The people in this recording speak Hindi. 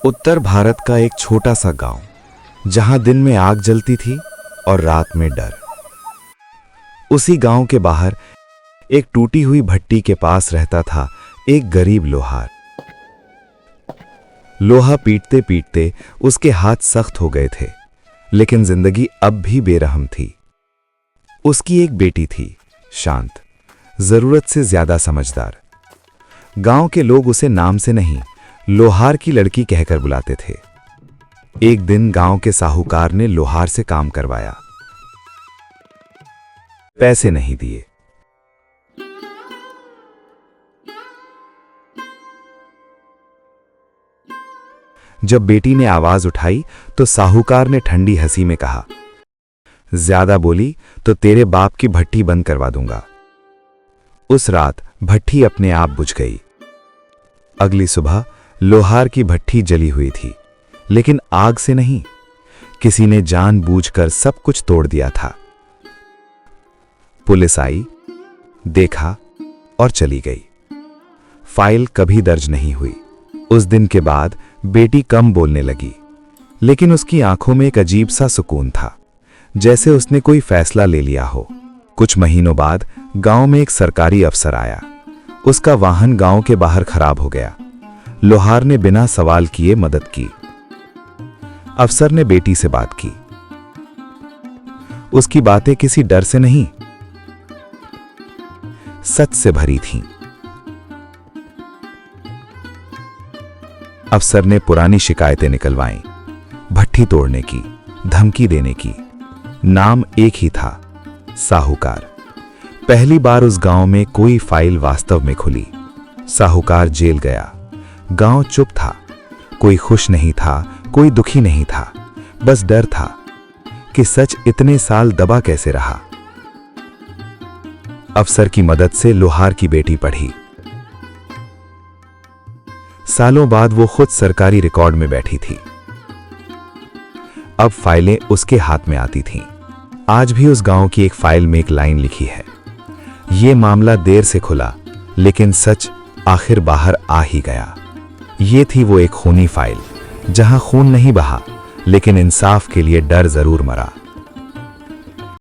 उत्तर भारत का एक छोटा सा गांव, जहां दिन में आग जलती थी और रात में डर। उसी गांव के बाहर एक टूटी हुई भट्टी के पास रहता था एक गरीब लोहार। लोहा पीटते पीटते उसके हाथ सख्त हो गए थे, लेकिन जिंदगी अब भी बेरहम थी। उसकी एक बेटी थी, शांत, जरूरत से ज्यादा समझदार। गांव के लोग उसे नाम से नहीं, लोहार की लड़की कहकर बुलाते थे। एक दिन गांव के साहूकार ने लोहार से काम करवाया। पैसे नहीं दिए। जब बेटी ने आवाज उठाई तो साहूकार ने ठंडी हंसी में कहा, ज्यादा बोली तो तेरे बाप की भट्टी बंद करवा दूंगा। उस रात भट्टी अपने आप बुझ गई। अगली सुबह लोहार की भट्टी जली हुई थी, लेकिन आग से नहीं, किसी ने जानबूझकर सब कुछ तोड़ दिया था। पुलिस आई, देखा और चली गई। फाइल कभी दर्ज नहीं हुई। उस दिन के बाद बेटी कम बोलने लगी, लेकिन उसकी आंखों में एक अजीब सा सुकून था, जैसे उसने कोई फैसला ले लिया हो। कुछ महीनों बाद गांव में एक सरकारी अफसर आया। उसका वाहन गांव के बाहर खराब हो गया। लोहार ने बिना सवाल किए मदद की। अफसर ने बेटी से बात की। उसकी बातें किसी डर से नहीं, सच से भरी थीं। अफसर ने पुरानी शिकायतें निकलवाईं, भट्टी तोड़ने की, धमकी देने की। नाम एक ही था, साहूकार। पहली बार उस गांव में कोई फाइल वास्तव में खुली। साहूकार जेल गया। गांव चुप था। कोई खुश नहीं था, कोई दुखी नहीं था। बस डर था कि सच इतने साल दबा कैसे रहा। अफसर की मदद से लोहार की बेटी पढ़ी। सालों बाद वो खुद सरकारी रिकॉर्ड में बैठी थी। अब फाइलें उसके हाथ में आती थीं। आज भी उस गांव की एक फाइल में एक लाइन लिखी है, ये मामला देर से खुला, लेकिन सच आखिर बाहर आ ही गया। ये थी वो एक खूनी फाइल, जहां खून नहीं बहा, लेकिन इंसाफ के लिए डर जरूर मरा।